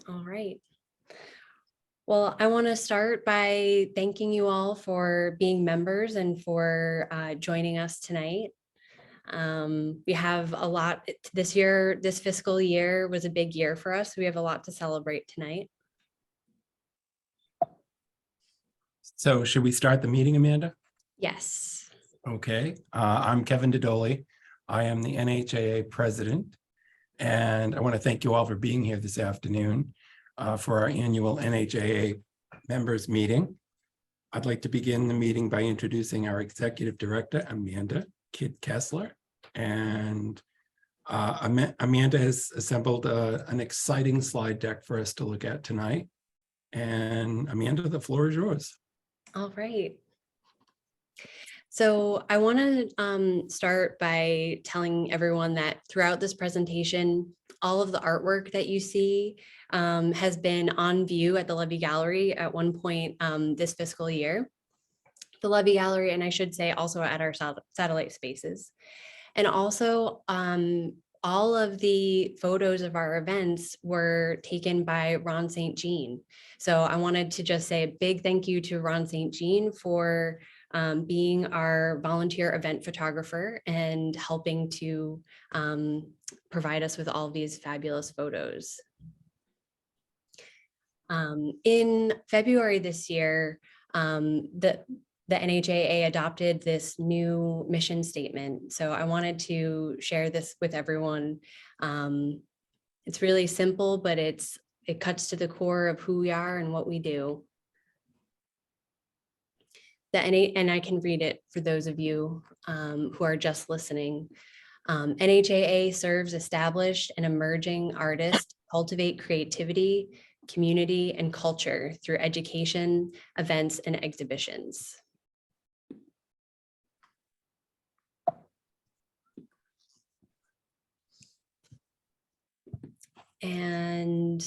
All right. Well, I want to start by thanking you all for being members and for joining us tonight. We have a lot this year. This fiscal year was a big year for us. We have a lot to celebrate tonight. So should we start the meeting, Amanda? Yes. Okay, I'm Kevin Dodoli. I am the NHAA president, and I want to thank you all for being here this afternoon for our annual NHAA members meeting. I'd like to begin the meeting by introducing our executive director, Amanda Kidd Kessler. And Amanda has assembled an exciting slide deck for us to look at tonight. And Amanda, the floor is yours. All right. So I want to start by telling everyone that throughout this presentation, all of the artwork that you see has been on view at the Levy Gallery at one point this fiscal year. The Levy Gallery, and I should say also at our satellite spaces. And also all of the photos of our events were taken by Ron St. Jean. So I wanted to just say a big thank you to Ron St. Jean for being our volunteer event photographer and helping to provide us with all of these fabulous photos. In February this year, the NHAA adopted this new mission statement. So I wanted to share this with everyone. It's really simple, but it cuts to the core of who we are and what we do. And I can read it for those of you who are just listening. NHAA serves established and emerging artists to cultivate creativity, community, and culture through education, events, and exhibitions. And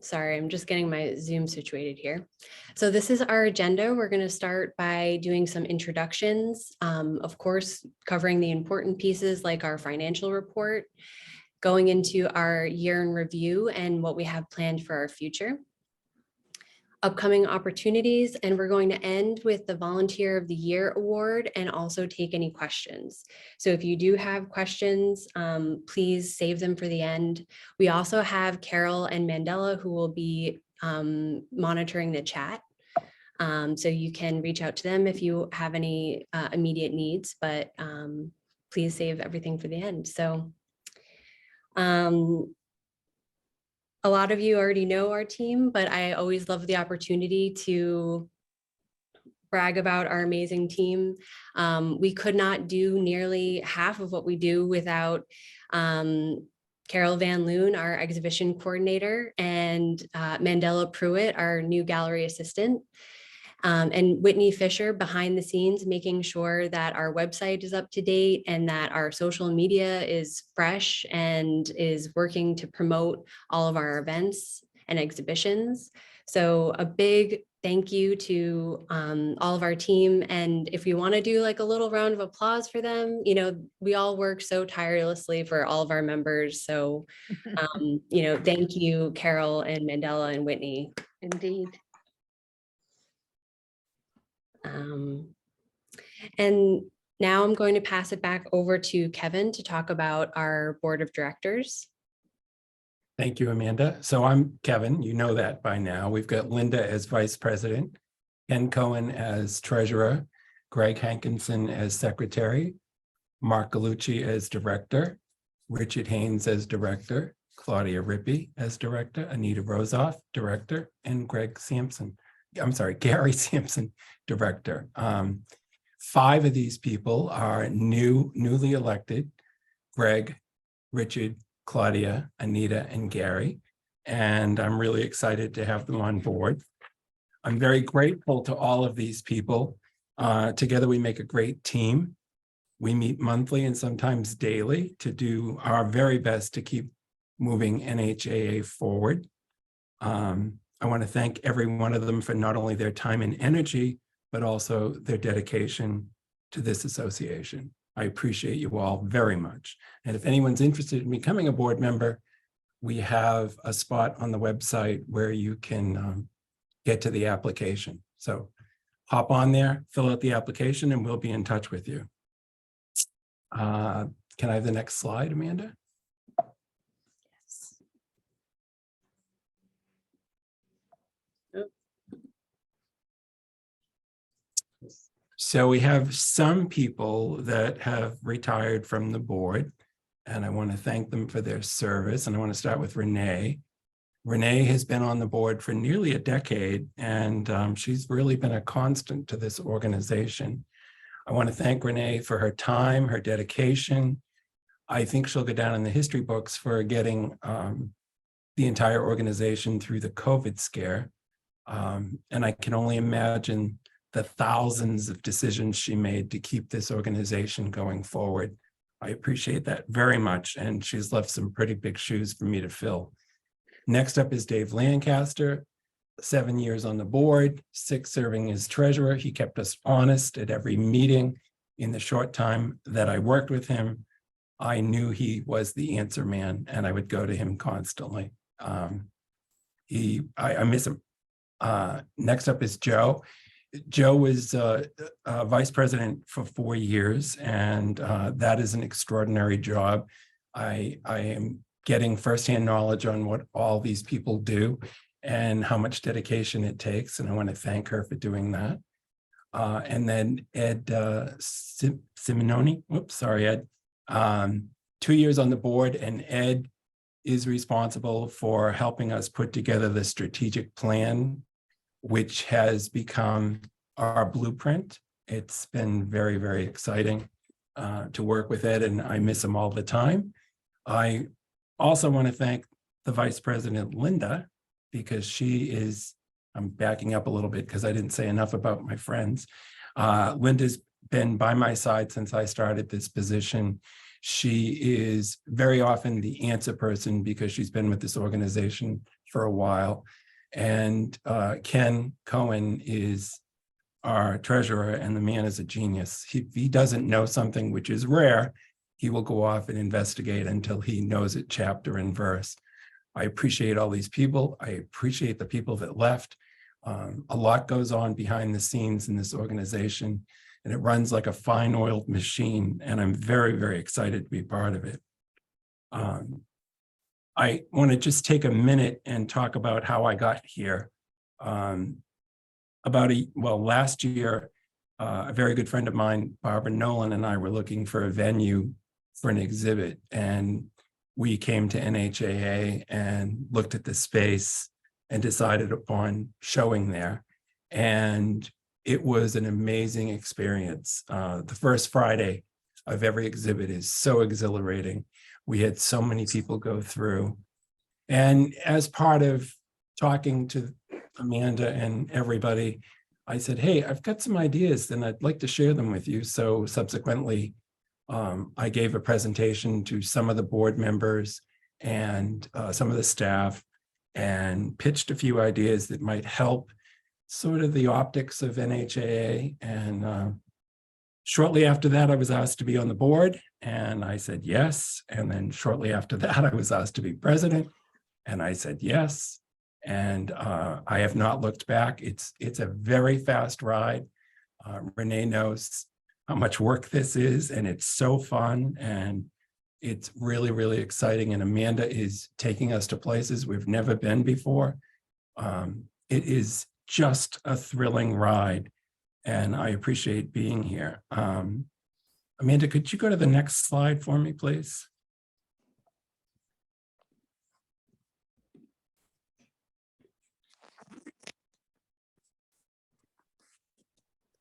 sorry, I'm just getting my Zoom situated here. So this is our agenda. We're going to start by doing some introductions, of course, covering the important pieces like our financial report, going into our year in review and what we have planned for our future, upcoming opportunities, and we're going to end with the Volunteer of the Year Award and also take any questions. So if you do have questions, please save them for the end. We also have Carol and Mandela who will be monitoring the chat. So you can reach out to them if you have any immediate needs, but please save everything for the end. So a lot of you already know our team, but I always love the opportunity to brag about our amazing team. We could not do nearly half of what we do without Carol Van Loon, our exhibition coordinator, and Mandela Pruitt, our new gallery assistant. And Whitney Fisher behind the scenes, making sure that our website is up to date and that our social media is fresh and is working to promote all of our events and exhibitions. So a big thank you to all of our team. And if you want to do like a little round of applause for them, you know, we all work so tirelessly for all of our members. So, you know, thank you, Carol and Mandela and Whitney. Indeed. And now I'm going to pass it back over to Kevin to talk about our board of directors. Thank you, Amanda. So I'm Kevin, you know that by now. We've got Linda as vice president, Ken Cohen as treasurer, Greg Hankinson as secretary, Mark Gallucci as director, Richard Haynes as director, Claudia Rippey as director, Anita Rosoff, director, and Gary Sampson, director. 5 of these people are newly elected: Greg, Richard, Claudia, Anita, and Gary. And I'm really excited to have them on board. I'm very grateful to all of these people. Together we make a great team. We meet monthly and sometimes daily to do our very best to keep moving NHAA forward. I want to thank every one of them for not only their time and energy, but also their dedication to this association. I appreciate you all very much. And if anyone's interested in becoming a board member, we have a spot on the website where you can get to the application. So hop on there, fill out the application, and we'll be in touch with you. Can I have the next slide, Amanda? So we have some people that have retired from the board, and I want to thank them for their service. And I want to start with Renee. Renee has been on the board for nearly a decade, and she's really been a constant to this organization. I want to thank Renee for her time, her dedication. I think she'll go down in the history books for getting the entire organization through the COVID scare. And I can only imagine the thousands of decisions she made to keep this organization going forward. I appreciate that very much, and she's left some pretty big shoes for me to fill. Next up is Dave Lancaster, 7 years on the board, 6 serving as treasurer. He kept us honest at every meeting. In the short time that I worked with him, I knew he was the answer man, and I would go to him constantly. I miss him. Next up is Joe. Joe was vice president for 4 years, and that is an extraordinary job. I am getting firsthand knowledge on what all these people do and how much dedication it takes, and I want to thank her for doing that. And then Ed Simononi, oops, sorry, Ed. 2 years on the board, and Ed is responsible for helping us put together the strategic plan, which has become our blueprint. It's been very, very exciting to work with Ed, and I miss him all the time. I also want to thank the Vice President, Linda, because she is, I'm backing up a little bit because I didn't say enough about my friends. Linda's been by my side since I started this position. She is very often the answer person because she's been with this organization for a while. And Ken Cohen is our treasurer, and the man is a genius. If he doesn't know something, which is rare, he will go off and investigate until he knows it chapter and verse. I appreciate all these people. I appreciate the people that left. A lot goes on behind the scenes in this organization, and it runs like a fine-oiled machine, and I'm very, very excited to be part of it. I want to just take a minute and talk about how I got here. Last year, a very good friend of mine, Barbara Nolan, and I were looking for a venue for an exhibit, and we came to NHAA and looked at the space and decided upon showing there. And it was an amazing experience. The first Friday of every exhibit is so exhilarating. We had so many people go through. And as part of talking to Amanda and everybody, I said, hey, I've got some ideas and I'd like to share them with you. So subsequently, I gave a presentation to some of the board members and some of the staff and pitched a few ideas that might help sort of the optics of NHAA. And shortly after that, I was asked to be on the board, and I said yes. And then shortly after that, I was asked to be president, and I said yes. And I have not looked back. It's a very fast ride. Renee knows how much work this is, and it's so fun, and it's really, really exciting. And Amanda is taking us to places we've never been before. It is just a thrilling ride, and I appreciate being here. Amanda, could you go to the next slide for me, please?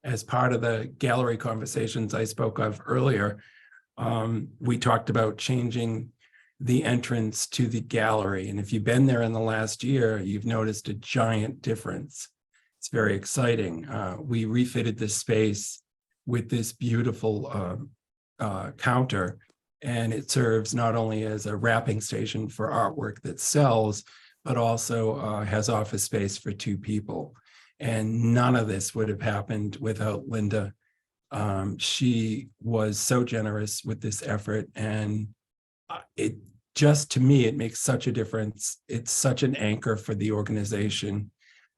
As part of the gallery conversations I spoke of earlier, we talked about changing the entrance to the gallery. And if you've been there in the last year, you've noticed a giant difference. It's very exciting. We refitted this space with this beautiful counter, and it serves not only as a wrapping station for artwork that sells, but also has office space for 2 people. And none of this would have happened without Linda She was so generous with this effort, and it just, to me, it makes such a difference. It's such an anchor for the organization.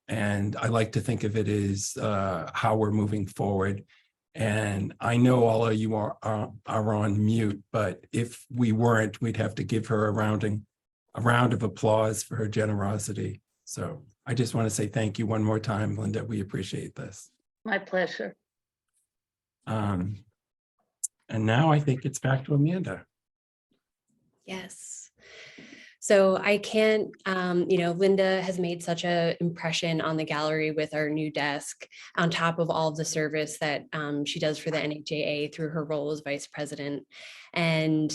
And I like to think of it as how we're moving forward. And I know all of you are on mute, but if we weren't, we'd have to give her a round of applause for her generosity. So I just want to say thank you one more time, Linda. We appreciate this. My pleasure. And now I think it's back to Amanda. Yes. So I can't, Linda has made such an impression on the gallery with our new desk, on top of all of the service that she does for the NHAA through her role as vice president. And,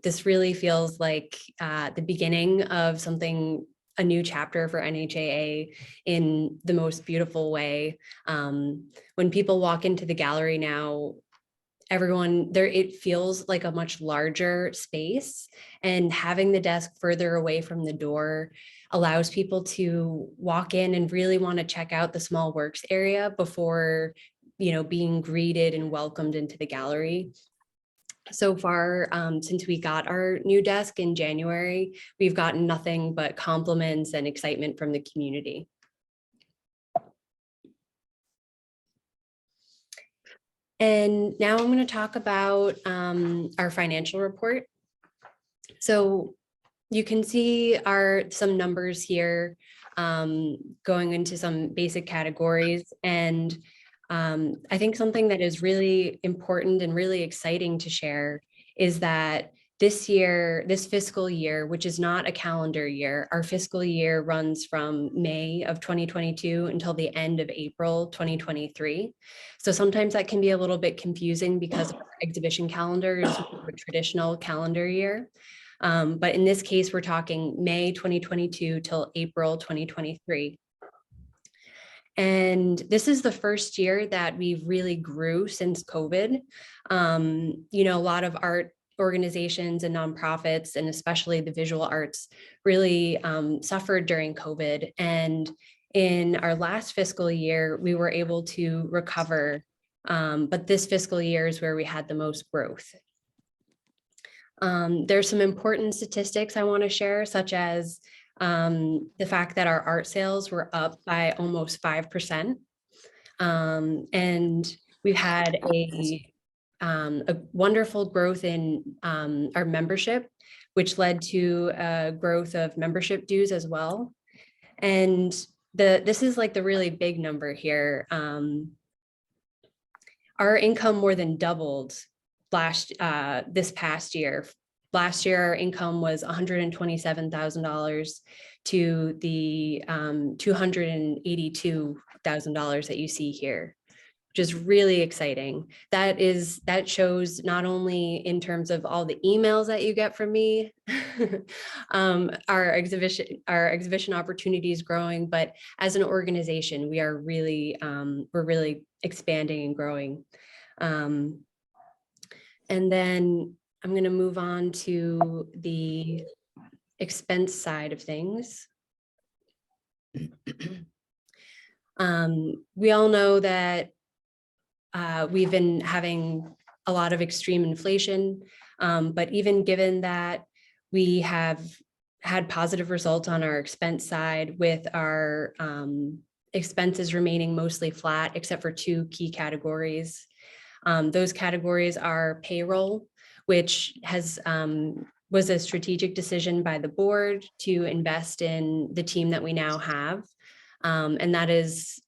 this really feels like the beginning of something, a new chapter for NHAA in the most beautiful way. When people walk into the gallery now, everyone there, it feels like a much larger space, and having the desk further away from the door allows people to walk in and really want to check out the small works area before, being greeted and welcomed into the gallery. So far, since we got our new desk in January, we've gotten nothing but compliments and excitement from the community. And now I'm going to talk about our financial report. So you can see some numbers here going into some basic categories. And I think something that is really important and really exciting to share is that this fiscal year, which is not a calendar year, our fiscal year runs from May of 2022 until the end of April 2023. So sometimes that can be a little bit confusing because our exhibition calendar is a traditional calendar year. But in this case, we're talking May 2022 till April 2023. And this is the first year that we've really grew since COVID. A lot of art organizations and nonprofits, and especially the visual arts, really suffered during COVID. And in our last fiscal year, we were able to recover, but this fiscal year is where we had the most growth. There's some important statistics I want to share, such as the fact that our art sales were up by almost 5%. And we've had a wonderful growth in our membership, which led to a growth of membership dues as well. And this is like the really big number here. Our income more than doubled this past year. Last year, our income was $127,000 to the $282,000 that you see here, which is really exciting. That shows not only in terms of all the emails that you get from me, our exhibition opportunity is growing, but as an organization, we're really expanding and growing. And then I'm going to move on to the expense side of things. We all know that we've been having a lot of extreme inflation, but even given that, we have had positive results on our expense side, with our expenses remaining mostly flat, except for two key categories. Those categories are payroll, which was a strategic decision by the board to invest in the team that we now have. And that has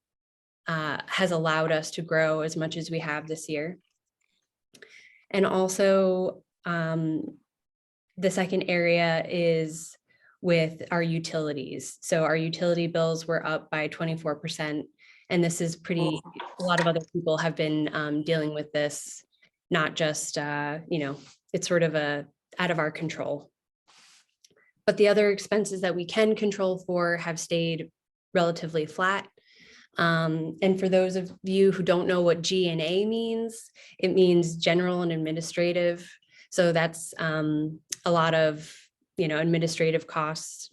allowed us to grow as much as we have this year. And also, the second area is with our utilities. So our utility bills were up by 24%. And this is a lot of other people have been dealing with this, not just, it's sort of out of our control. But the other expenses that we can control for have stayed relatively flat. And for those of you who don't know what G&A means, it means general and administrative. So that's a lot of, administrative costs.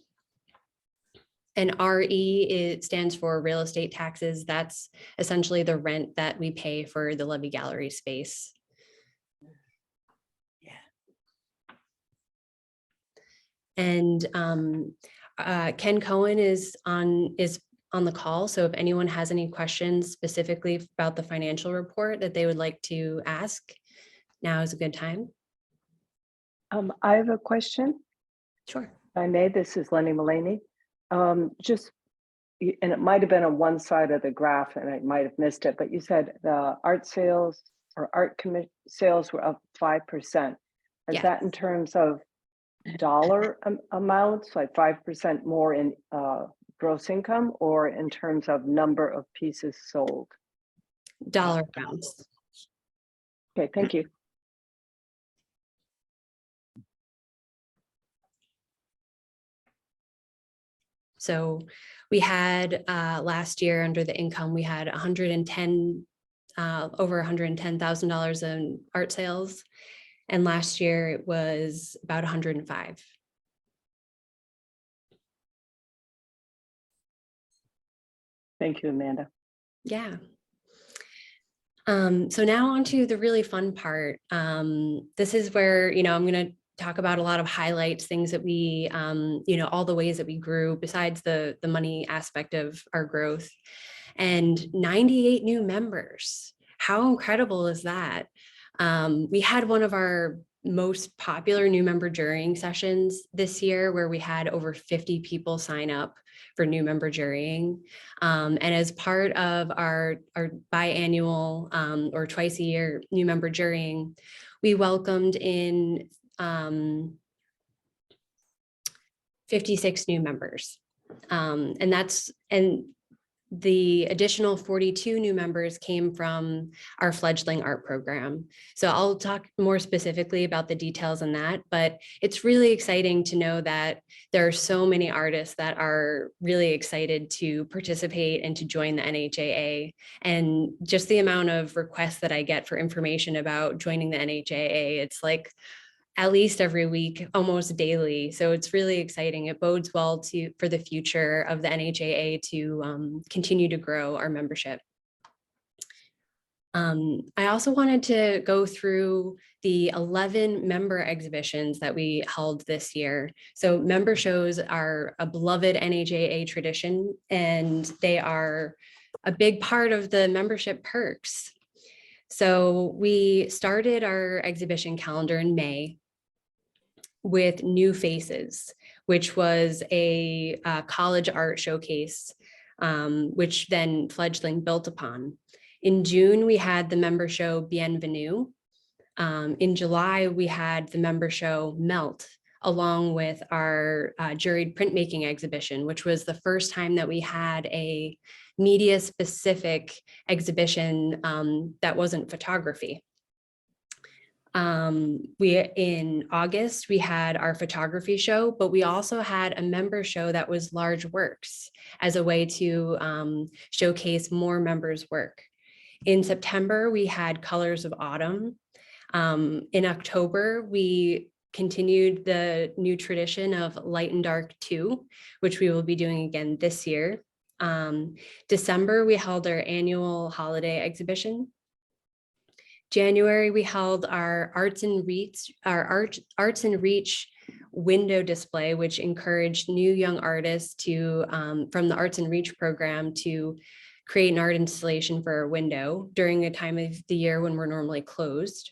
And RE, it stands for real estate taxes. That's essentially the rent that we pay for the Levy Gallery space. And Ken Cohen is on the call. So if anyone has any questions specifically about the financial report that they would like to ask, now is a good time. I have a question. Sure. If I may, this is Lenny Mullaney. And it might have been on one side of the graph and I might have missed it, but you said the art sales or art sales were up 5%. Is Yeah. that in terms of dollar amounts, like 5% more in gross income, or in terms of number of pieces sold? Dollar amounts. Okay, thank you. So we had last year under the income, we had over $110,000 in art sales. And last year it was about 105. Thank you, Amanda. Yeah. So now on to the really fun part. This is where, I'm going to talk about a lot of highlights, things that we, all the ways that we grew besides the money aspect of our growth, and 98 new members. How incredible is that? We had one of our most popular new member jurying sessions this year where we had over 50 people sign up for new member jurying. And as part of our biannual or twice a year new member jurying, we welcomed in 56 new members. And the additional 42 new members came from our fledgling art program. So I'll talk more specifically about the details on that, but it's really exciting to know that there are so many artists that are really excited to participate and to join the NHAA. And just the amount of requests that I get for information about joining the NHAA, it's like at least every week, almost daily. So it's really exciting. It bodes well for the future of the NHAA to continue to grow our membership. I also wanted to go through the 11 member exhibitions that we held this year. So member shows are a beloved NHAA tradition, and they are a big part of the membership perks. So we started our exhibition calendar in May with New Faces, which was a college art showcase, which then Fledgling built upon. In June, we had the member show Bienvenue. In July, we had the member show Melt, along with our juried printmaking exhibition, which was the first time that we had a media-specific exhibition that wasn't photography. In August, we had our photography show, but we also had a member show that was large works as a way to showcase more members' work. In September, we had Colors of Autumn. In October, we continued the new tradition of Light and Dark 2, which we will be doing again this year. December, we held our annual holiday exhibition. January, we held our Arts and Reach window display, which encouraged new young artists to from the Arts and Reach program to create an art installation for a window during a time of the year when we're normally closed.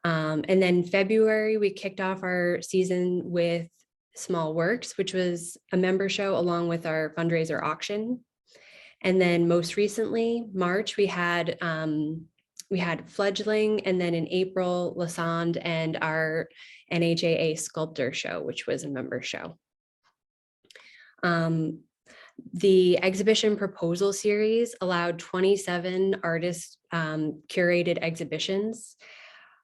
And then February, we kicked off our season with Small Works, which was a member show along with our fundraiser auction. And then most recently, March, we had Fledgling, and then in April, Lassonde and our NHAA Sculptor Show, which was a member show. The exhibition proposal series allowed 27 artist curated exhibitions.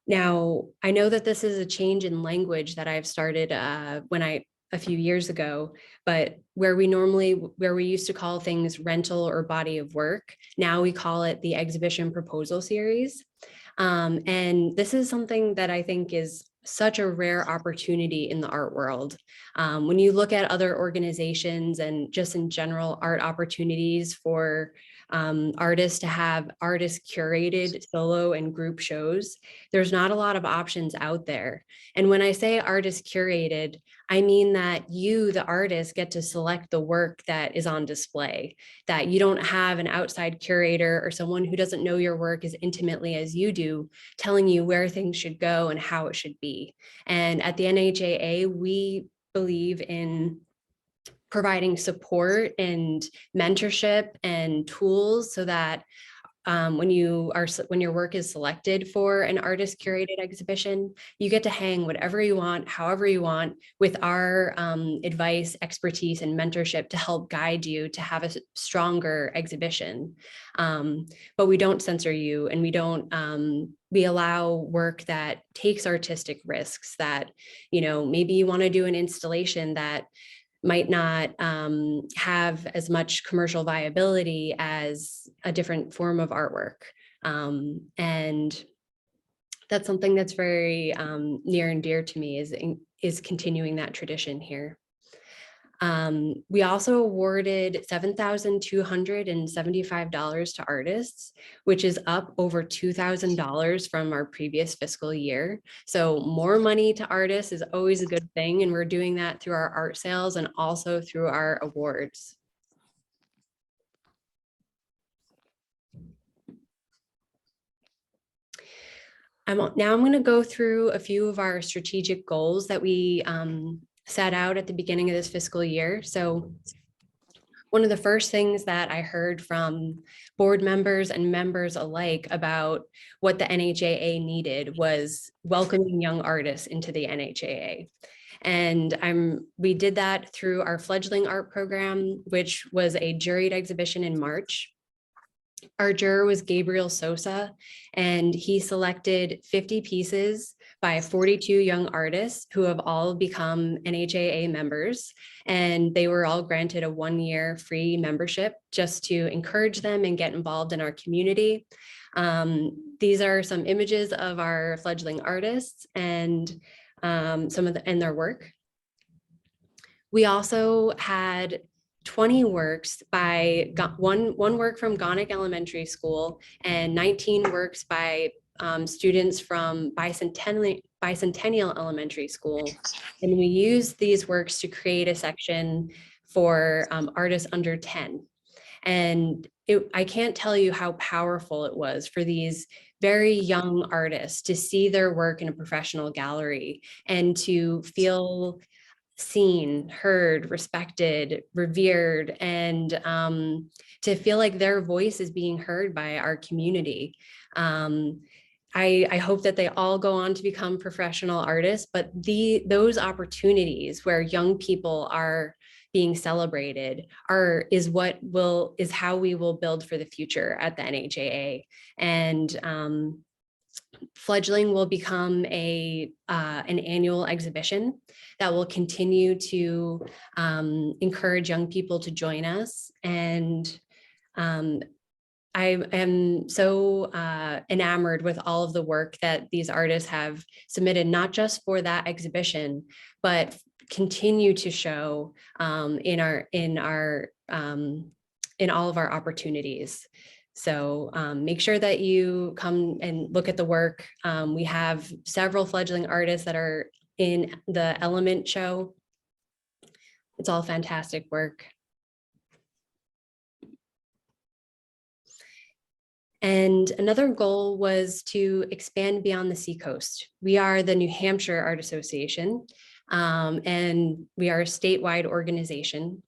Now, I know that this is a change in language that I've started a few years ago, but where we used to call things rental or body of work, now we call it the exhibition proposal series. And this is something that I think is such a rare opportunity in the art world. When you look at other organizations and just in general art opportunities for artists to have artist curated solo and group shows, there's not a lot of options out there. And when I say artist curated, I mean that you, the artist, get to select the work that is on display, that you don't have an outside curator or someone who doesn't know your work as intimately as you do, telling you where things should go and how it should be. And at the NHAA, we believe in providing support and mentorship and tools so that when your work is selected for an artist curated exhibition, you get to hang whatever you want, however you want, with our advice, expertise, and mentorship to help guide you to have a stronger exhibition. But we don't censor you, and we allow work that takes artistic risks, that, maybe you want to do an installation that might not have as much commercial viability as a different form of artwork. And that's something that's very near and dear to me, is continuing that tradition here. We also awarded $7,275 to artists, which is up over $2,000 from our previous fiscal year. So more money to artists is always a good thing. And we're doing that through our art sales and also through our awards. Now I'm going to go through a few of our strategic goals that we set out at the beginning of this fiscal year. So one of the first things that I heard from board members and members alike about what the NHAA needed was welcoming young artists into the NHAA. And we did that through our fledgling art program, which was a juried exhibition in March. Our juror was Gabriel Sosa, and he selected 50 pieces by 42 young artists who have all become NHAA members, and they were all granted a 1-year free membership just to encourage them and get involved in our community. These are some images of our fledgling artists and their work. We also had 20 works by one work from Gonick Elementary School and 19 works by students from Bicentennial Elementary School. And we used these works to create a section for artists under 10. And I can't tell you how powerful it was for these very young artists to see their work in a professional gallery and to feel seen, heard, respected, revered, and to feel like their voice is being heard by our community. I hope that they all go on to become professional artists, but those opportunities where young people are being celebrated is how we will build for the future at the NHAA. And fledgling will become an annual exhibition that will continue to encourage young people to join us. And I am so enamored with all of the work that these artists have submitted, not just for that exhibition, but continue to show in all of our opportunities. So make sure that you come and look at the work. We have several fledgling artists that are in the Element show. It's all fantastic work. And another goal was to expand beyond the Seacoast. We are the New Hampshire Art Association, and we are a statewide organization.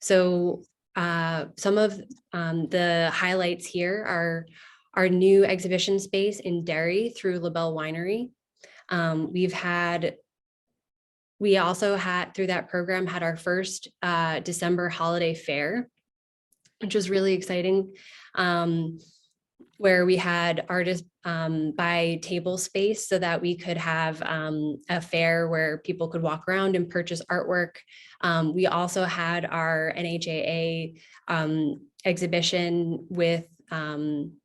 So some of the highlights here are our new exhibition space in Derry through LaBelle Winery. We also had, through that program, had our first December holiday fair, which was really exciting, where we had artists buy table space so that we could have a fair where people could walk around and purchase artwork. We also had our NHAA exhibition with through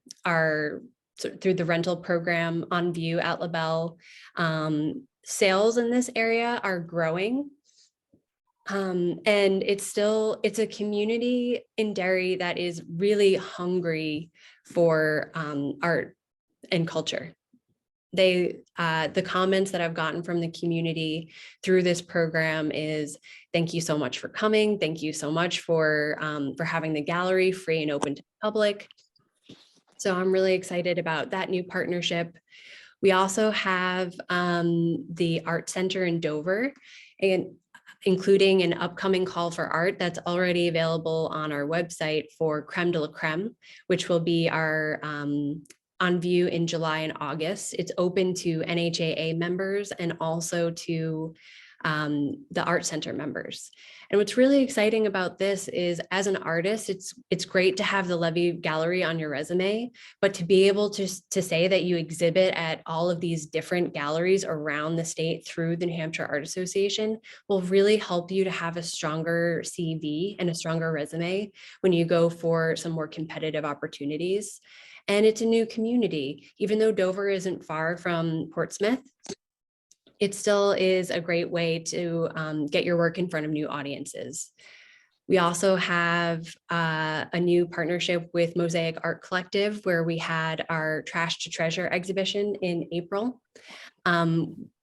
the rental program on view at LaBelle. sales in this area are growing. And it's a community in Derry that is really hungry for art and culture. The comments that I've gotten from the community through this program is, thank you so much for coming. Thank you so much for having the gallery free and open to the public. So I'm really excited about that new partnership. We also have the Art Center in Dover, and including an upcoming call for art that's already available on our website for Creme de la Creme, which will be our on view in July and August. It's open to NHAA members and also to the Art Center members. And what's really exciting about this is, as an artist, it's great to have the Levy Gallery on your resume, but to be able to say that you exhibit at all of these different galleries around the state through the New Hampshire Art Association will really help you to have a stronger CV and a stronger resume when you go for some more competitive opportunities. And it's a new community. Even though Dover isn't far from Portsmouth, it still is a great way to get your work in front of new audiences. We also have a new partnership with Mosaic Art Collective, where we had our Trash to Treasure exhibition in April.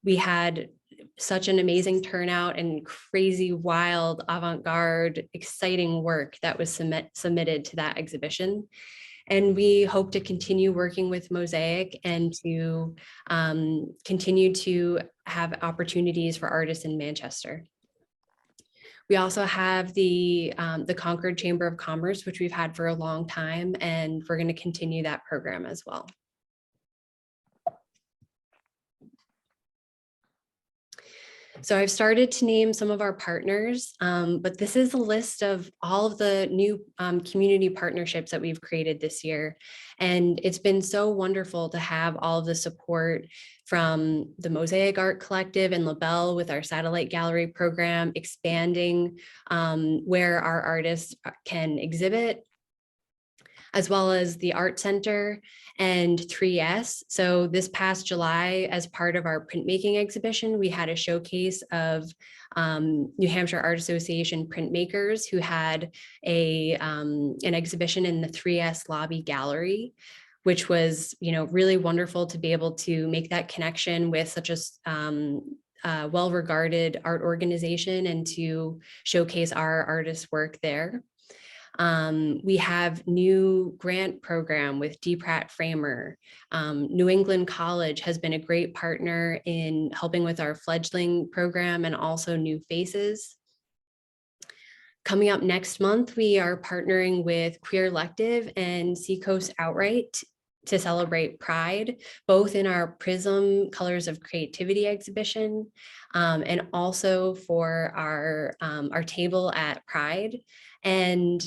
We had such an amazing turnout and crazy, wild, avant-garde, exciting work that was submitted to that exhibition. And we hope to continue working with Mosaic and to continue to have opportunities for artists in Manchester. We also have the Concord Chamber of Commerce, which we've had for a long time, and we're going to continue that program as well. So I've started to name some of our partners, but this is a list of all of the new community partnerships that we've created this year. And it's been so wonderful to have all of the support from the Mosaic Art Collective and LaBelle with our satellite gallery program, expanding where our artists can exhibit, as well as the Art Center and 3S. So this past July, as part of our printmaking exhibition, we had a showcase of New Hampshire Art Association printmakers who had an exhibition in the 3S lobby gallery, which was, really wonderful to be able to make that connection with such a well-regarded art organization and to showcase our artists' work there. We have new grant program with D. Pratt Framer. New England College has been a great partner in helping with our fledgling program and also New Faces. Coming up next month, we are partnering with Queer Elective and Seacoast Outright to celebrate Pride, both in our Prism Colors of Creativity exhibition and also for our table at Pride. And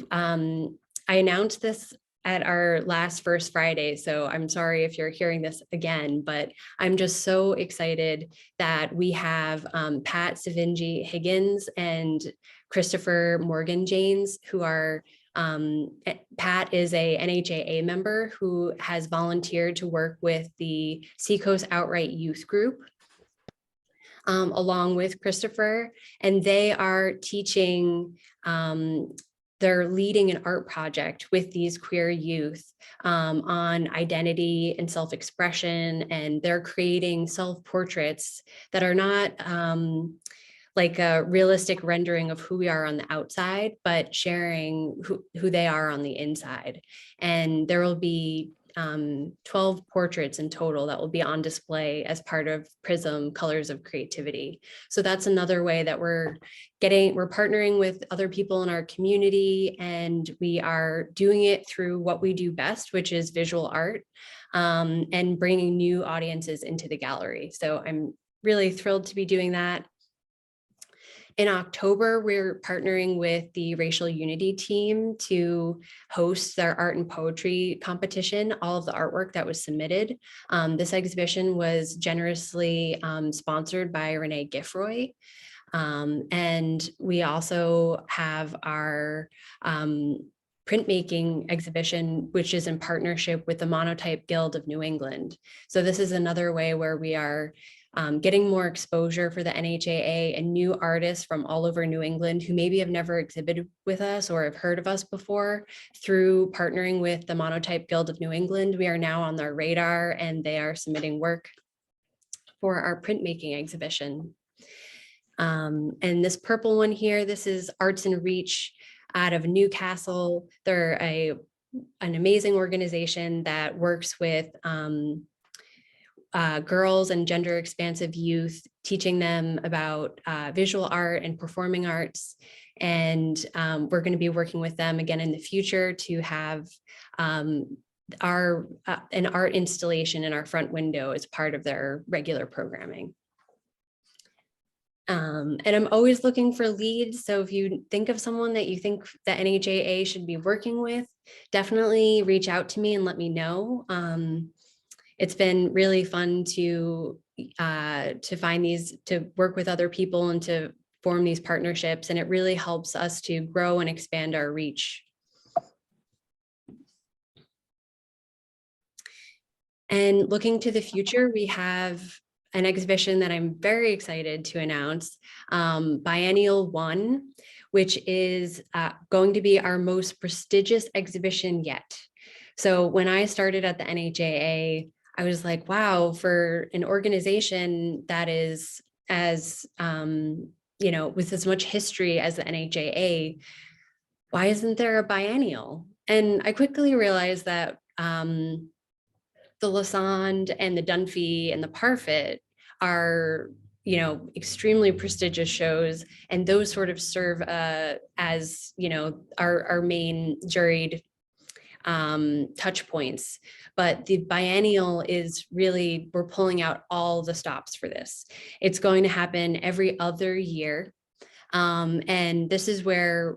I announced this at our last First Friday, so I'm sorry if you're hearing this again, but I'm just so excited that we have Pat Savinji Higgins and Christopher Morgan Janes, who are, Pat is a NHAA member who has volunteered to work with the Seacoast Outright Youth Group, along with Christopher, and they are teaching they're leading an art project with these queer youth on identity and self-expression, and they're creating self-portraits that are not like a realistic rendering of who we are on the outside, but sharing who they are on the inside. And there will be 12 portraits in total that will be on display as part of Prism Colors of Creativity. So that's another way that we're partnering with other people in our community, and we are doing it through what we do best, which is visual art, and bringing new audiences into the gallery. So I'm really thrilled to be doing that. In October, we're partnering with the Racial Unity team to host their art and poetry competition, all of the artwork that was submitted. This exhibition was generously sponsored by Renee Giffroy. And we also have our printmaking exhibition, which is in partnership with the Monotype Guild of New England. So this is another way where we are getting more exposure for the NHAA and new artists from all over New England who maybe have never exhibited with us or have heard of us before. Through partnering with the Monotype Guild of New England, we are now on their radar and they are submitting work for our printmaking exhibition. And this purple one here, this is Arts in Reach out of Newcastle. They're an amazing organization that works with girls and gender expansive youth, teaching them about visual art and performing arts. And we're going to be working with them again in the future to have an art installation in our front window as part of their regular programming. And I'm always looking for leads. So if you think of someone that you think the NHAA should be working with, definitely reach out to me and let me know. It's been really fun to find these, to work with other people and to form these partnerships. And it really helps us to grow and expand our reach. And looking to the future, we have an exhibition that I'm very excited to announce, Biennial 1, which is going to be our most prestigious exhibition yet. So when I started at the NHAA, I was like, wow, for an organization that is as, with as much history as the NHAA, why isn't there a biennial? And I quickly realized that the Lassonde and the Dunphy and the Parfit are, extremely prestigious shows, and those sort of serve as, our main juried touch points. But the biennial is really, we're pulling out all the stops for this. It's going to happen every other year. And this is where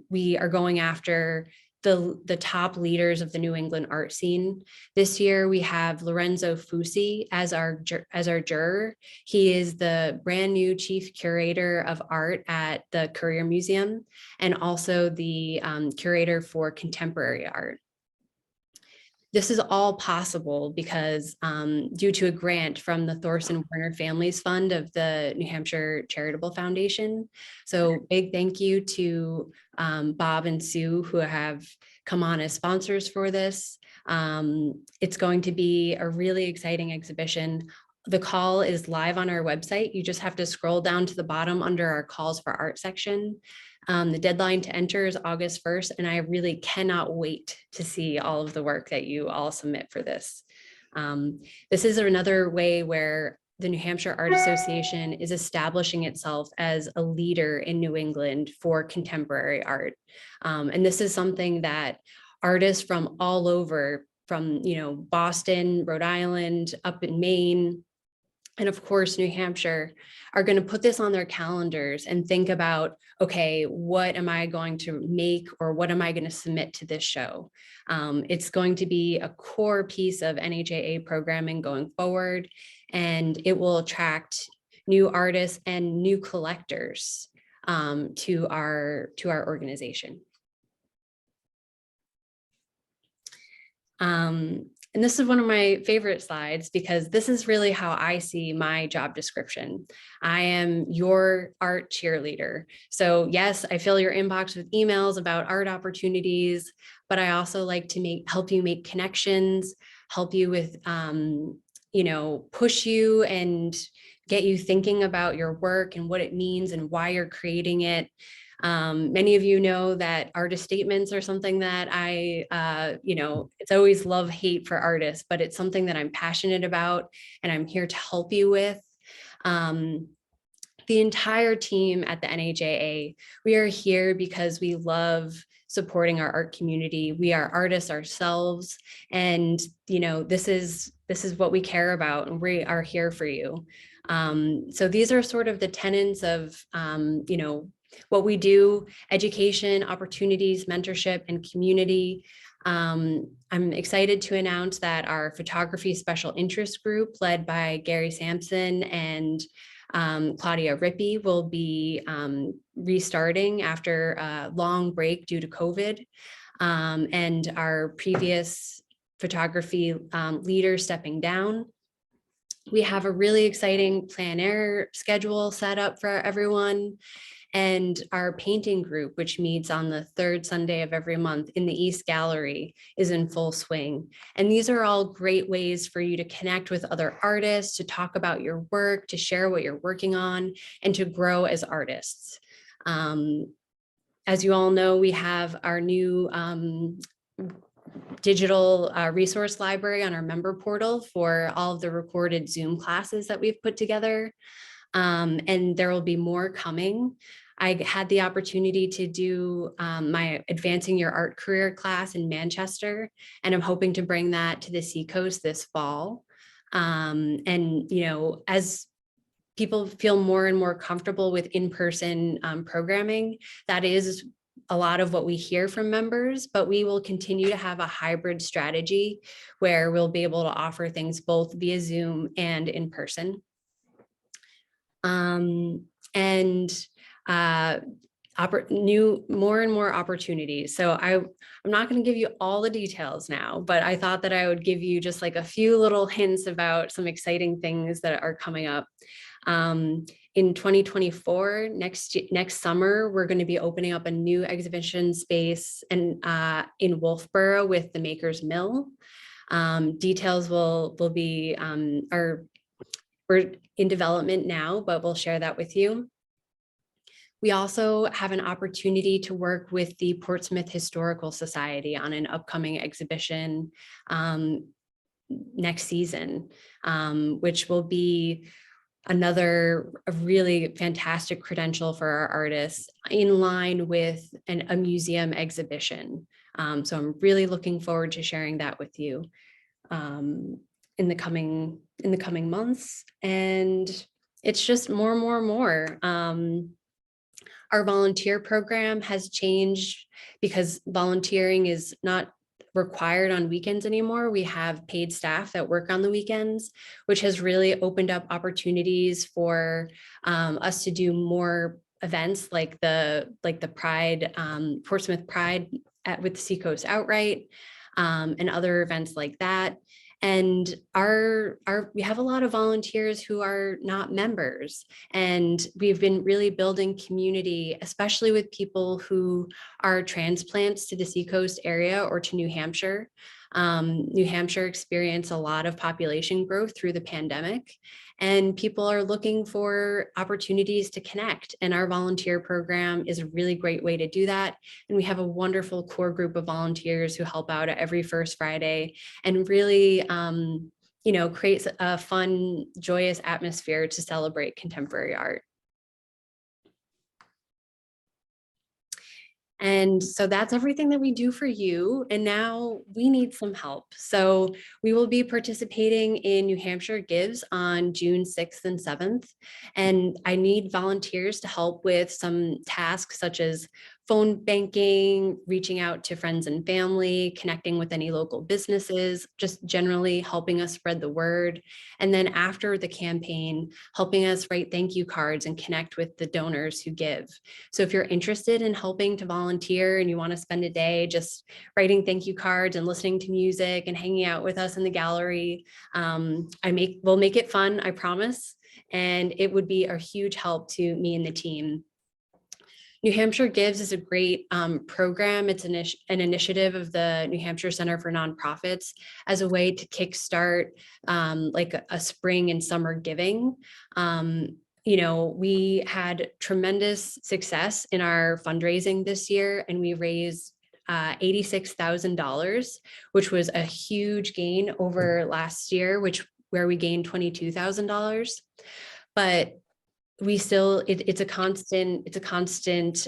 we are going after the top leaders of the New England art scene. This year we have Lorenzo Fusi as our juror. He is the brand new chief curator of art at the Currier Museum and also the curator for contemporary art. This is all possible because due to a grant from the Thorson Warner Families Fund of the New Hampshire Charitable Foundation. So big thank you to Bob and Sue who have come on as sponsors for this. It's going to be a really exciting exhibition. The call is live on our website. You just have to scroll down to the bottom under our calls for art section. The deadline to enter is August 1st, and I really cannot wait to see all of the work that you all submit for this. This is another way where the New Hampshire Art Association is establishing itself as a leader in New England for contemporary art. And this is something that artists from all over, from Boston, Rhode Island, up in Maine, and of course, New Hampshire, are going to put this on their calendars and think about, okay, what am I going to make or what am I going to submit to this show? It's going to be a core piece of NHAA programming going forward, and it will attract new artists and new collectors to our organization. And this is one of my favorite slides because this is really how I see my job description. I am your art cheerleader. So yes, I fill your inbox with emails about art opportunities, but I also like to help you make connections, help you with, push you and get you thinking about your work and what it means and why you're creating it. Many of you know that artist statements are something that I, it's always love, hate for artists, but it's something that I'm passionate about and I'm here to help you with. The entire team at the NHAA, we are here because we love supporting our art community. We are artists ourselves, and this is what we care about, and we are here for you. So these are sort of the tenets of what we do: education, opportunities, mentorship, and community. I'm excited to announce that our photography special interest group, led by Gary Sampson and Claudia Rippey, will be restarting after a long break due to COVID. And our previous photography leader stepping down. We have a really exciting plein air schedule set up for everyone. And our painting group, which meets on the third Sunday of every month in the East Gallery, is in full swing. And these are all great ways for you to connect with other artists, to talk about your work, to share what you're working on, and to grow as artists. As you all know, we have our new digital resource library on our member portal for all of the recorded Zoom classes that we've put together. And there will be more coming. I had the opportunity to do my Advancing Your Art Career class in Manchester, and I'm hoping to bring that to the Seacoast this fall. And, you know, as people feel more and more comfortable with in-person programming, that is a lot of what we hear from members, but we will continue to have a hybrid strategy where we'll be able to offer things both via Zoom and in person. And more and more opportunities. So I'm not going to give you all the details now, but I thought that I would give you just like a few little hints about some exciting things that are coming up. In 2024, next summer, we're going to be opening up a new exhibition space and in Wolfboro with the Maker's Mill. Details will be we're in development now, but we'll share that with you. We also have an opportunity to work with the Portsmouth Historical Society on an upcoming exhibition next season, which will be another really fantastic credential for our artists in line with a museum exhibition. So I'm really looking forward to sharing that with you in the coming months. And it's just more. Our volunteer program has changed because volunteering is not required on weekends anymore. We have paid staff that work on the weekends, which has really opened up opportunities for us to do more events like the Pride, Portsmouth Pride with the Seacoast Outright, and other events like that. And we have a lot of volunteers who are not members, and we've been really building community, especially with people who are transplants to the Seacoast area or to New Hampshire. New Hampshire experienced a lot of population growth through the pandemic, and people are looking for opportunities to connect. And our volunteer program is a really great way to do that. And we have a wonderful core group of volunteers who help out every first Friday and really, you know, creates a fun, joyous atmosphere to celebrate contemporary art. And so that's everything that we do for you. And now we need some help. So we will be participating in New Hampshire Gives on June 6th and 7th. And I need volunteers to help with some tasks such as phone banking, reaching out to friends and family, connecting with any local businesses, just generally helping us spread the word. And then after the campaign, helping us write thank you cards and connect with the donors who give. So if you're interested in helping to volunteer and you want to spend a day just writing thank you cards and listening to music and hanging out with us in the gallery, we'll make it fun, I promise. And it would be a huge help to me and the team. New Hampshire Gives is a great program. It's an initiative of the New Hampshire Center for Nonprofits as a way to kickstart like a spring and summer giving. You know, we had tremendous success in our fundraising this year, and we raised $86,000, which was a huge gain over last year, where we gained $22,000. But we still, it's a constant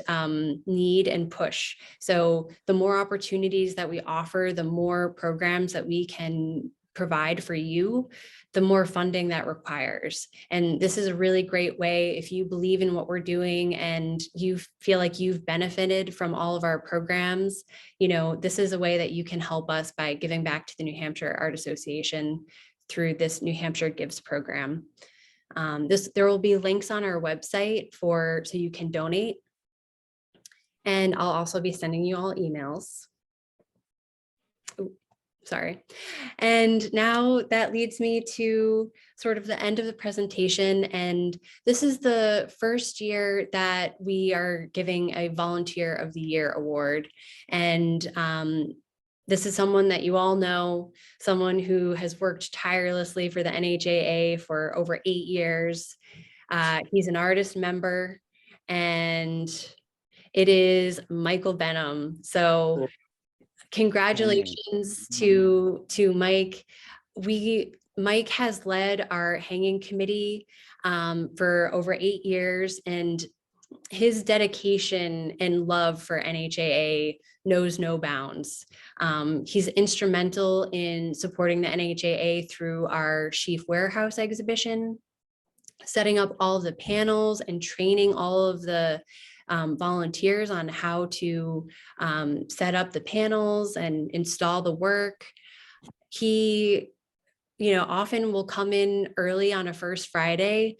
need and push. So the more opportunities that we offer, the more programs that we can provide for you, the more funding that requires. And this is a really great way, if you believe in what we're doing and you feel like you've benefited from all of our programs, you know, this is a way that you can help us by giving back to the New Hampshire Art Association through this New Hampshire Gives program. There will be links on our website so you can donate. And I'll also be sending you all emails. Sorry. And now that leads me to sort of the end of the presentation. And this is the first year that we are giving a Volunteer of the Year award. And this is someone that you all know, someone who has worked tirelessly for the NHAA for over 8 years. He's an artist member, and it is Michael Benham. So congratulations to Mike. Mike has led our hanging committee for over 8 years, and his dedication and love for NHAA knows no bounds. He's instrumental in supporting the NHAA through our Sheaf Warehouse exhibition, setting up all of the panels and training all of the volunteers on how to set up the panels and install the work. He, often will come in early on a first Friday,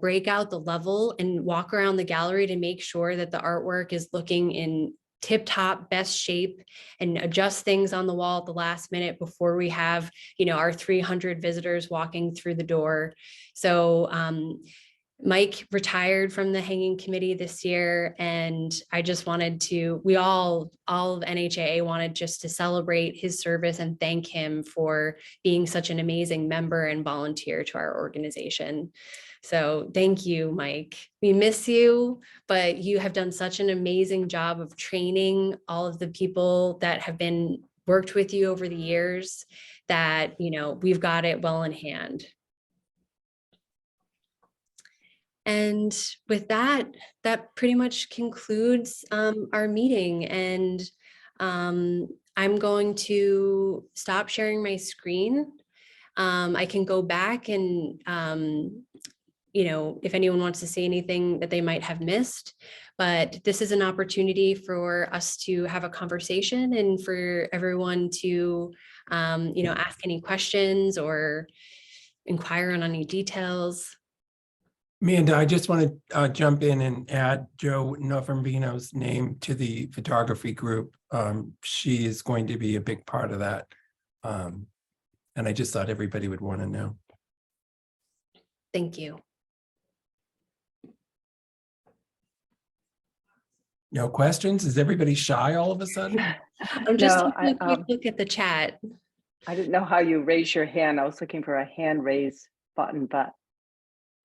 break out the level and walk around the gallery to make sure that the artwork is looking in tip-top best shape, and adjust things on the wall at the last minute before we have, our 300 visitors walking through the door. So Mike retired from the hanging committee this year, and I just wanted to, all of NHAA wanted just to celebrate his service and thank him for being such an amazing member and volunteer to our organization. So thank you, Mike. We miss you, but you have done such an amazing job of training all of the people that have been worked with you over the years that, we've got it well in hand. And with that, that pretty much concludes our meeting. And I'm going to stop sharing my screen. I can go back and, if anyone wants to say anything that they might have missed, but this is an opportunity for us to have a conversation and for everyone to, ask any questions or inquire on any details. Amanda, I just want to jump in and add Joe Novambino's name to the photography group. She is going to be a big part of that. And I just thought everybody would want to know. Thank you. No questions? Is everybody shy all of a sudden? I'm just No, taking a quick look at the chat. I didn't know how you raise your hand. I was looking for a hand raise button, but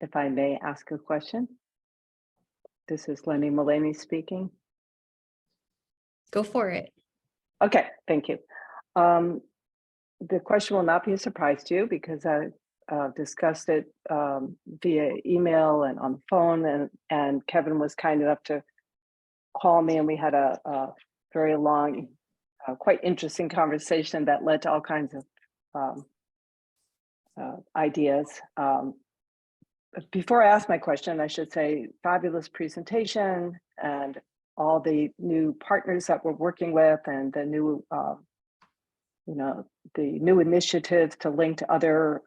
if I may ask a question. This is Lenny Mullaney speaking. Go for it. Okay, thank you. The question will not be a surprise to you because I discussed it via email and on the phone, and Kevin was kind enough to call me, and we had a very long, quite interesting conversation that led to all kinds of ideas. Before I ask my question, I should say fabulous presentation and all the new partners that we're working with, and the new, the new initiatives to link to other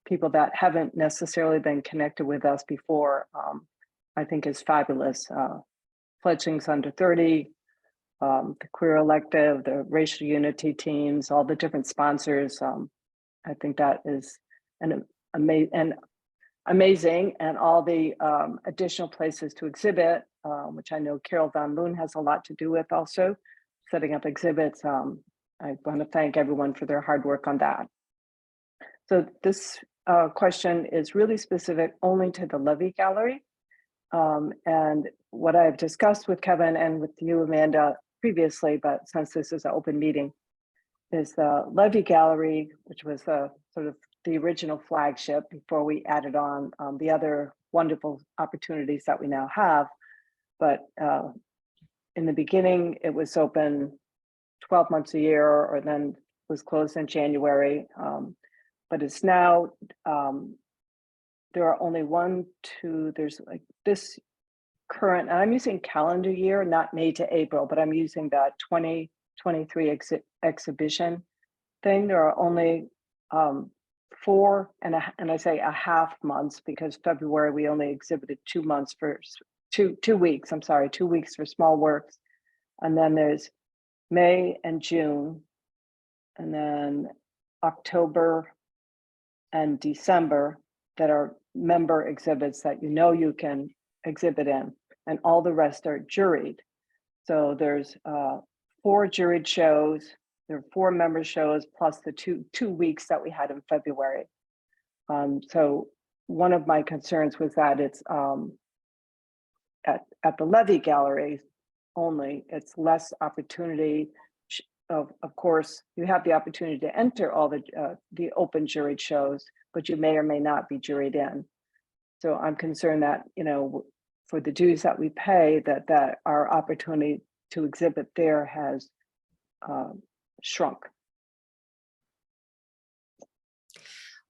people that haven't necessarily been connected with us before, I think is fabulous. Fledglings Under 30, the Queer Elective, the Racial Unity teams, all the different sponsors. I think that is amazing, and all the additional places to exhibit, which I know Carol Van Loon has a lot to do with also, setting up exhibits. I want to thank everyone for their hard work on that. So this question is really specific only to the Levy Gallery. And what I've discussed with Kevin and with you, Amanda, previously, but since this is an open meeting, is the Levy Gallery, which was sort of the original flagship before we added on the other wonderful opportunities that we now have. But in the beginning, it was open 12 months a year, or then was closed in January. But it's now, there are only there's like this current, and I'm using calendar year, not May to April, but I'm using the 2023 exhibition thing. There are only 4 and I say a half months, because February we only exhibited 2 months for 2 weeks. I'm sorry, 2 weeks for small works, and then there's May and June, and then October and December that are member exhibits that you can exhibit in, and all the rest are juried. So there's 4 juried shows, there are 4 member shows, plus the two weeks that we had in February. So one of my concerns was that it's at the Levy Gallery only, it's less opportunity. Of course, you have the opportunity to enter all the open juried shows, but you may or may not be juried in. So I'm concerned that, for the dues that we pay, that our opportunity to exhibit there has shrunk.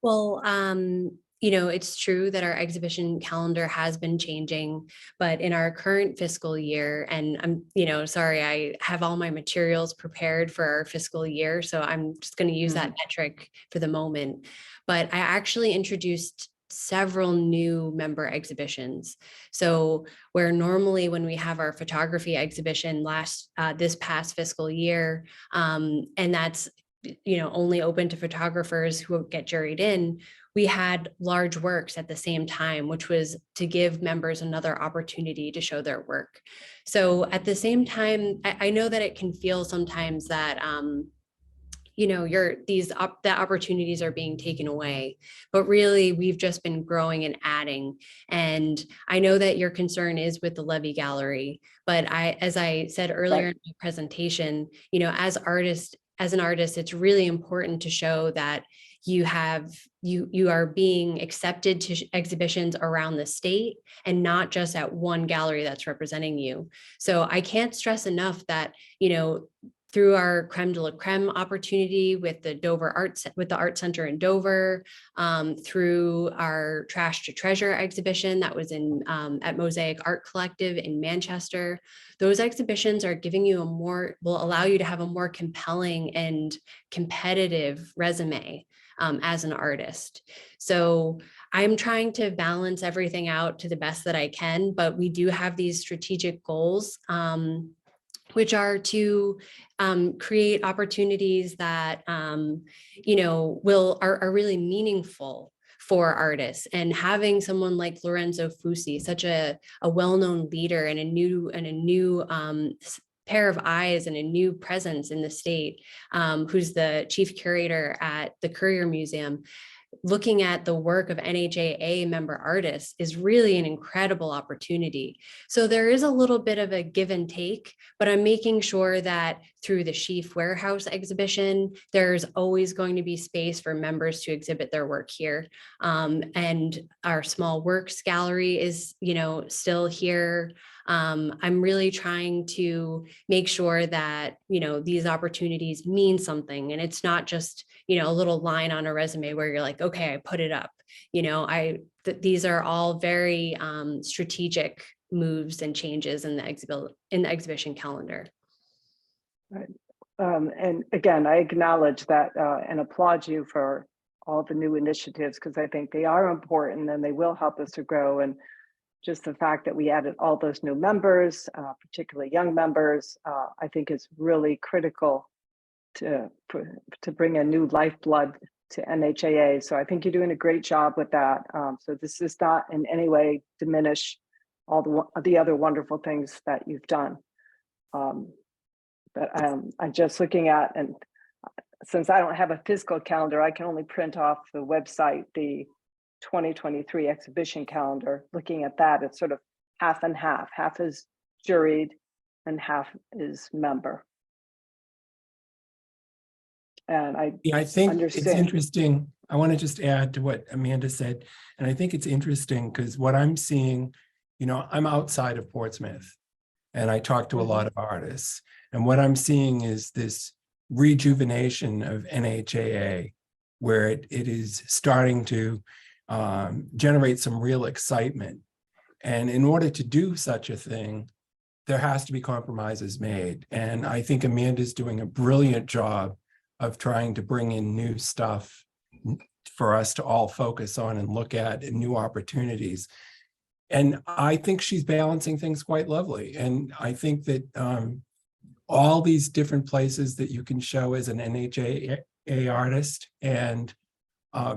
Well, it's true that our exhibition calendar has been changing, but in our current fiscal year, and I'm, sorry, I have all my materials prepared for our fiscal year, so I'm just going to use that metric for the moment. But I actually introduced several new member exhibitions. So where normally when we have our photography exhibition this past fiscal year, and that's only open to photographers who get juried in, we had large works at the same time, which was to give members another opportunity to show their work. So at the same time, I know that it can feel sometimes that the opportunities are being taken away, but really we've just been growing and adding. And I know that your concern is with the Levy Gallery, but as I said earlier in my presentation, as an artist, it's really important to show that you are being accepted to exhibitions around the state and not just at one gallery that's representing you. So I can't stress enough that, through our Creme de la Creme opportunity with the Art Center in Dover, through our Trash to Treasure exhibition that was at Mosaic Art Collective in Manchester, those exhibitions are will allow you to have a more compelling and competitive resume as an artist. So I'm trying to balance everything out to the best that I can, but we do have these strategic goals, which are to create opportunities that, are really meaningful for artists. And having someone like Lorenzo Fusi, such a well-known leader and a new pair of eyes and a new presence in the state, who's the chief curator at the Currier Museum, looking at the work of NHAA member artists is really an incredible opportunity. So there is a little bit of a give and take, but I'm making sure that through the Sheaf Warehouse exhibition, there's always going to be space for members to exhibit their work here. And our Small Works Gallery is, still here. I'm really trying to make sure that, these opportunities mean something, and it's not just, a little line on a resume where you're like, okay, I put it up. These are all very strategic moves and changes in the exhibition calendar. Right. And again, I acknowledge that and applaud you for all the new initiatives, because I think they are important and they will help us to grow. And just the fact that we added all those new members, particularly young members, I think is really critical to bring a new lifeblood to NHAA. So I think you're doing a great job with that. So this does not in any way diminish all the other wonderful things that you've done. But I'm just looking at, and since I don't have a physical calendar, I can only print off the website, the 2023 exhibition calendar. Looking at that, it's sort of half and half. Half is juried and half is member. And I think understand. it's interesting. I want to just add to what Amanda said. And I think it's interesting because what I'm seeing, I'm outside of Portsmouth and I talk to a lot of artists. And what I'm seeing is this rejuvenation of NHAA, where it is starting to generate some real excitement. And in order to do such a thing, there has to be compromises made. And I think Amanda's doing a brilliant job of trying to bring in new stuff for us to all focus on and look at, and new opportunities. And I think she's balancing things quite lovely. And I think that all these different places that you can show as an NHAA artist and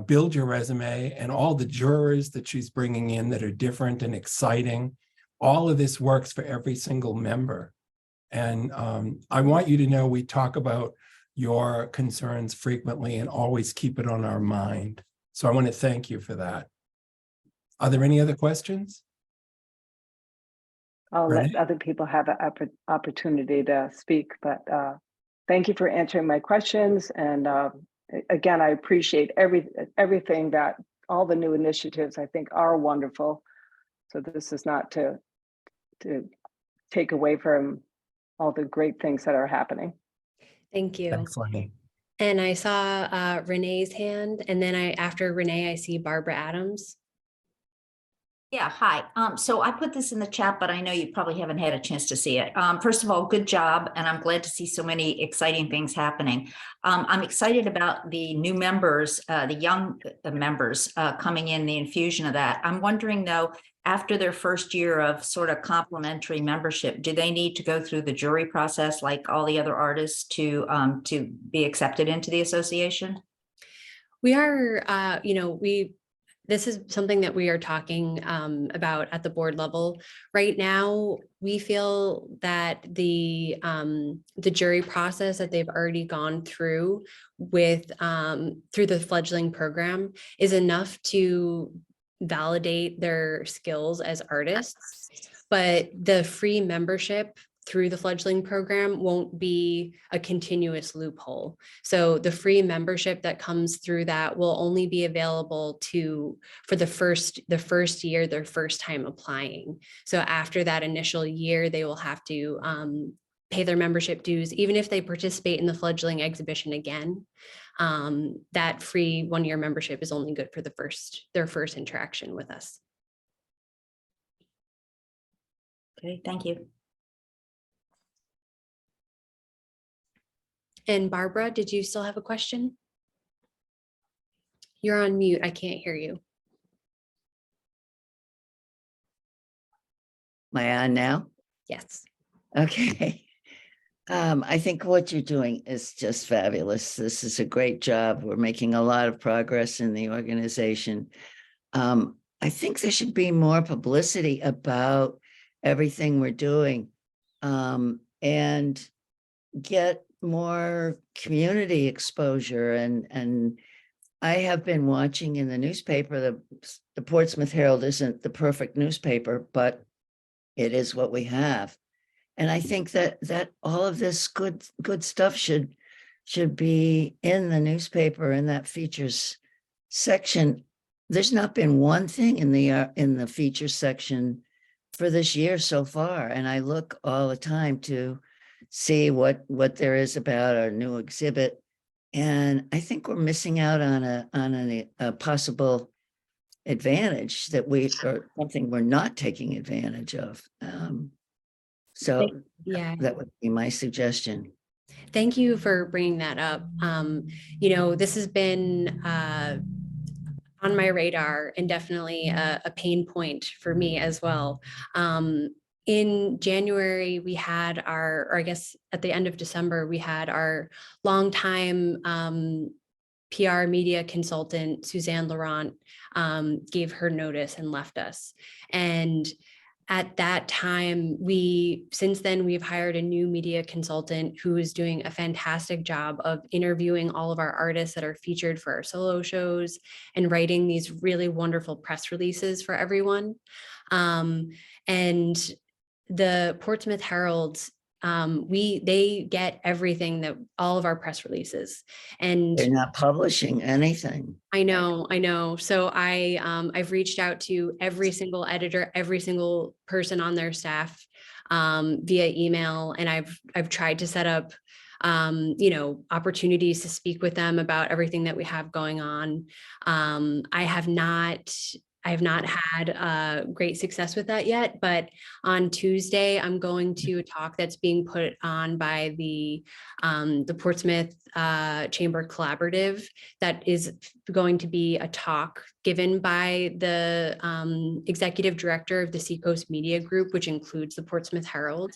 build your resume, and all the jurors that she's bringing in that are different and exciting. All of this works for every single member. And I want you to know we talk about your concerns frequently and always keep it on our mind. So I want to thank you for that. Are there any other questions? I'll Renee? let other people have an opportunity to speak, but thank you for answering my questions. And again, I appreciate everything that all the new initiatives I think are wonderful. So this is not to take away from all the great things that are happening. Thank you. Thanks, Lenny. And I saw Renee's hand, and then after Renee, I see Barbara Adams. Yeah, hi. So I put this in the chat, but I know you probably haven't had a chance to see it. First of all, good job, and I'm glad to see so many exciting things happening. I'm excited about the new members, the young members coming in, the infusion of that. I'm wondering though, after their first year of sort of complimentary membership, do they need to go through the jury process like all the other artists to be accepted into the association? We are, this is something that we are talking about at the board level. Right now, we feel that the jury process that they've already gone through with through the fledgling program is enough to validate their skills as artists, but the free membership through the fledgling program won't be a continuous loophole. So the free membership that comes through that will only be available for the first year, their first time applying. So after that initial year, they will have to pay their membership dues, even if they participate in the fledgling exhibition again. That free 1-year membership is only good for their first interaction with us. Okay, thank you. And Barbara, did you still have a question? You're on mute. I can't hear you. Am I on now? Yes. Okay. I think what you're doing is just fabulous. This is a great job. We're making a lot of progress in the organization. I think there should be more publicity about everything we're doing, and get more community exposure. And I have been watching in the newspaper, the Portsmouth Herald isn't the perfect newspaper, but it is what we have. And I think that all of this good stuff should be in the newspaper, in that features section. There's not been one thing in the features section for this year so far, and I look all the time to see what there is about our new exhibit, and I think we're missing out on a possible advantage or something we're not taking advantage of. So Yeah. that would be my suggestion. Thank you for bringing that up. This has been on my radar and definitely a pain point for me as well. In January, we had or I guess at the end of December, we had our longtime PR media consultant, Suzanne Laurent, gave her notice and left us. And at that time, since then, we've hired a new media consultant who is doing a fantastic job of interviewing all of our artists that are featured for our solo shows and writing these really wonderful press releases for everyone. And the Portsmouth Herald, they get everything that all of our press releases, and They're not publishing anything. I know. So I've reached out to every single editor, every single person on their staff via email, and I've tried to set up opportunities to speak with them about everything that we have going on. I have not had great success with that yet, but on Tuesday, I'm going to a talk that's being put on by the Portsmouth Chamber Collaborative. That is going to be a talk given by the executive director of the Seacoast Media Group, which includes the Portsmouth Herald.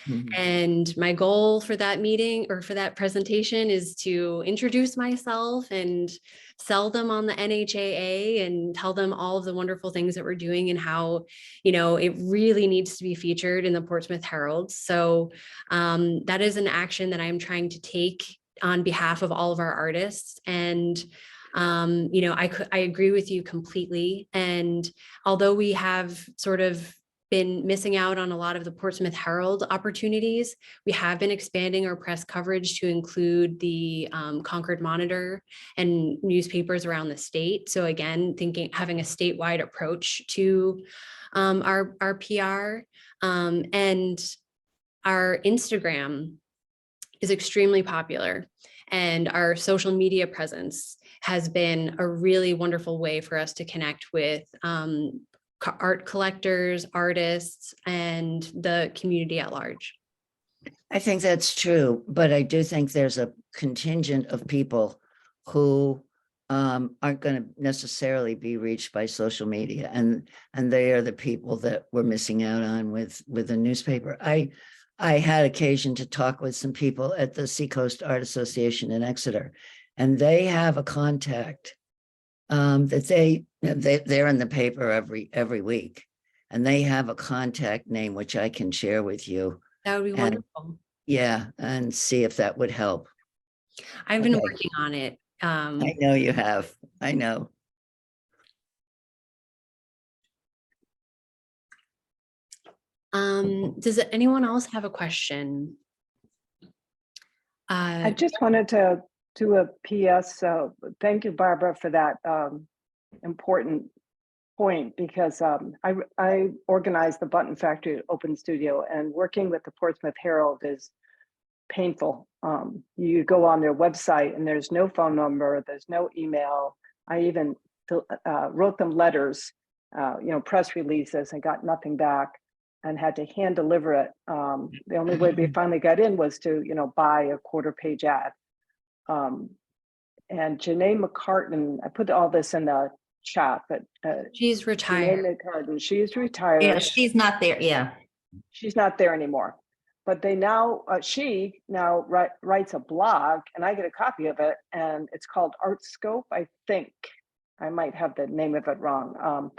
Mhm. And my goal for that meeting or for that presentation is to introduce myself and sell them on the NHAA and tell them all of the wonderful things that we're doing and how, it really needs to be featured in the Portsmouth Herald. So that is an action that I'm trying to take on behalf of all of our artists. And I agree with you completely. And although we have sort of been missing out on a lot of the Portsmouth Herald opportunities, we have been expanding our press coverage to include the Concord Monitor and newspapers around the state. So again, having a statewide approach to our PR, and our Instagram is extremely popular, and our social media presence has been a really wonderful way for us to connect with art collectors, artists, and the community at large. I think that's true, but I do think there's a contingent of people who aren't going to necessarily be reached by social media, and they are the people that we're missing out on with the newspaper. I had occasion to talk with some people at the Seacoast Art Association in Exeter, and they have a contact that they're in the paper every week, and they have a contact name which I can share with you. That would be And wonderful. yeah, and see if that would help. I've been Okay. working on it. I know you have. I know. Does anyone else have a question? I just wanted to do a PS. So thank you, Barbara, for that important point, because I organized the Button Factory Open Studio, and working with the Portsmouth Herald is painful. You go on their website and there's no phone number, there's no email. I even wrote them letters, press releases, and got nothing back, and had to hand deliver it. The only way we finally got in was to, buy a quarter-page ad. And Janae McCartan, I put all this in the chat, but She's Janae retired. McCartan, she's retired. Yeah, she's not there. Yeah. She's not there anymore. But they now, she now writes a blog, and I get a copy of it, and it's called Artscope, I think. I might have the name of it wrong.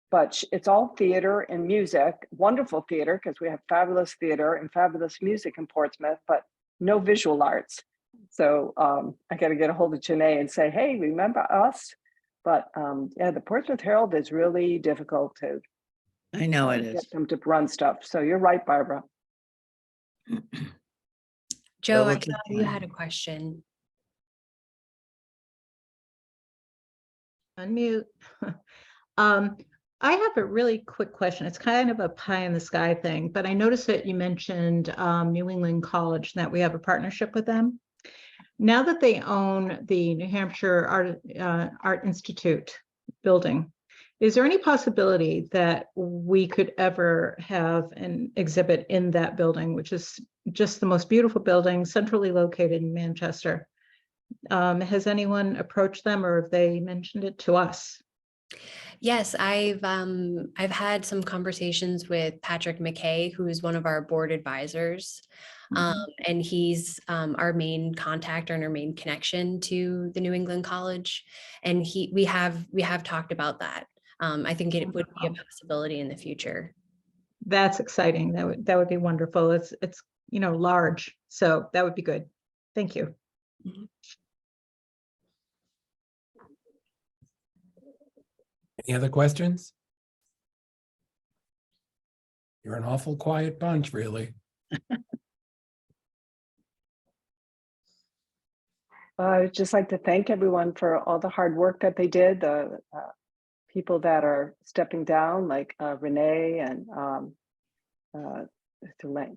But it's all theater and music, wonderful theater, because we have fabulous theater and fabulous music in Portsmouth, but no visual arts. So I got to get a hold of Janae and say, hey, remember us? But yeah, the Portsmouth Herald is really difficult to I know it get is. them to run stuff. So you're right, Barbara. Joe, we'll I keep thought you trying. had a question. Unmute. I have a really quick question. It's kind of a pie in the sky thing, but I noticed that you mentioned New England College, and that we have a partnership with them. Now that they own the New Hampshire Art Institute building, is there any possibility that we could ever have an exhibit in that building, which is just the most beautiful building, centrally located in Manchester? Has anyone approached them, or have they mentioned it to us? Yes, I've had some conversations with Patrick McKay, who is one of our board advisors. And he's our main contact and our main connection to the New England College. And we have talked about that. I think it would be a possibility in the future. That's exciting. That would be wonderful. It's large, so that would be good. Thank you. Mhm. Any other questions? You're an awful quiet bunch, really. I'd just like to thank everyone for all the hard work that they did. The people that are stepping down, like Renee and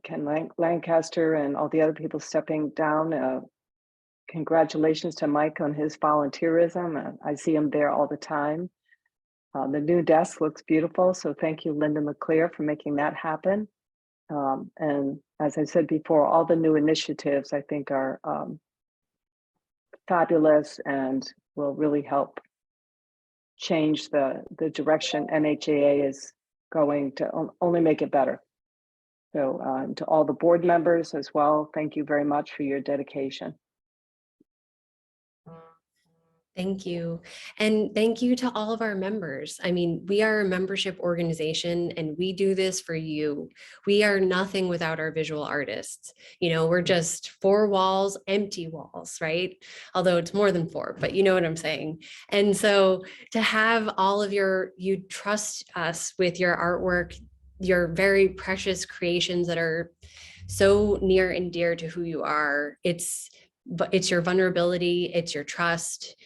Ken Lancaster, and all the other people stepping down. Congratulations to Mike on his volunteerism. I see him there all the time. The new desk looks beautiful, so thank you, Linda McClear, for making that happen. And as I said before, all the new initiatives I think are fabulous and will really help change the direction NHAA is going to only make it better. So to all the board members as well, thank you very much for your dedication. Thank you. And thank you to all of our members. I mean, we are a membership organization and we do this for you. We are nothing without our visual artists. You know, we're just 4 walls, empty walls, right? Although it's more than 4, but you know what I'm saying. And so to have all of you trust us with your artwork, your very precious creations that are so near and dear to who you are. It's your vulnerability, it's your trust.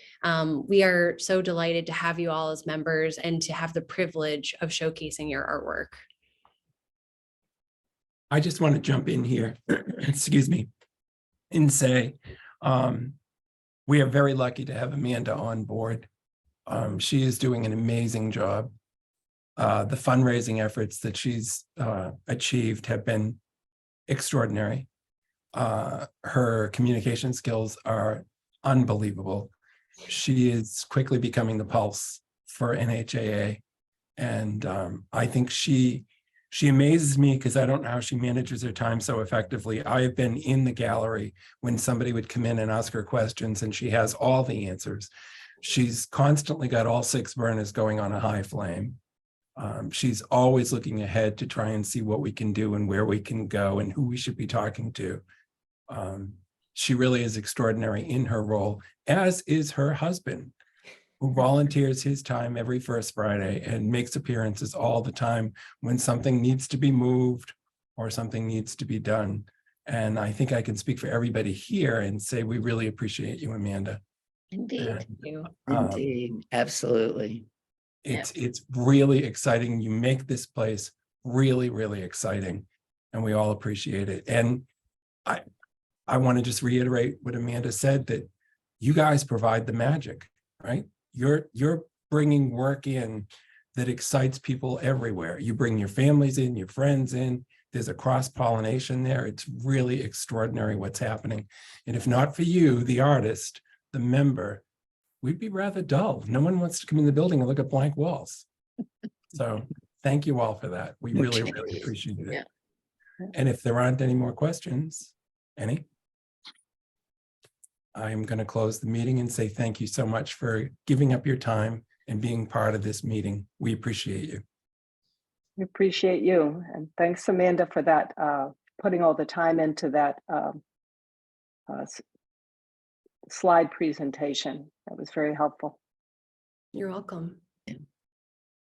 We are so delighted to have you all as members and to have the privilege of showcasing your artwork. I just want to jump in here, excuse me, and say we are very lucky to have Amanda on board. She is doing an amazing job. The fundraising efforts that she's achieved have been extraordinary. Her communication skills are unbelievable. She is quickly becoming the pulse for NHAA. And I think she amazes me because I don't know how she manages her time so effectively. I have been in the gallery when somebody would come in and ask her questions and she has all the answers. She's constantly got all 6 burners going on a high flame. She's always looking ahead to try and see what we can do and where we can go and who we should be talking to. She really is extraordinary in her role, as is her husband, who volunteers his time every first Friday and makes appearances all the time when something needs to be moved or something needs to be done. And I think I can speak for everybody here and say we really appreciate you, Amanda. Indeed, Thank you. indeed, absolutely. It's really exciting. You make this place really, really exciting, and we all appreciate it. And I want to just reiterate what Amanda said, that you guys provide the magic, right? You're bringing work in that excites people everywhere. You bring your families in, your friends in. There's a cross-pollination there. It's really extraordinary what's happening. And if not for you, the artist, the member, we'd be rather dull. No one wants to come in the building and look at blank walls. So thank you all for that. We really, really appreciate it. Yeah. And if there aren't any more questions, any? I'm going to close the meeting and say thank you so much for giving up your time and being part of this meeting. We appreciate you. We appreciate you. And thanks, Amanda, for that, putting all the time into that slide presentation. That was very helpful. You're welcome.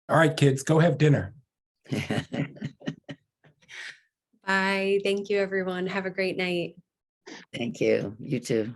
All right, kids, go have dinner. Bye. Thank you, everyone. Have a great night. Thank you. You too.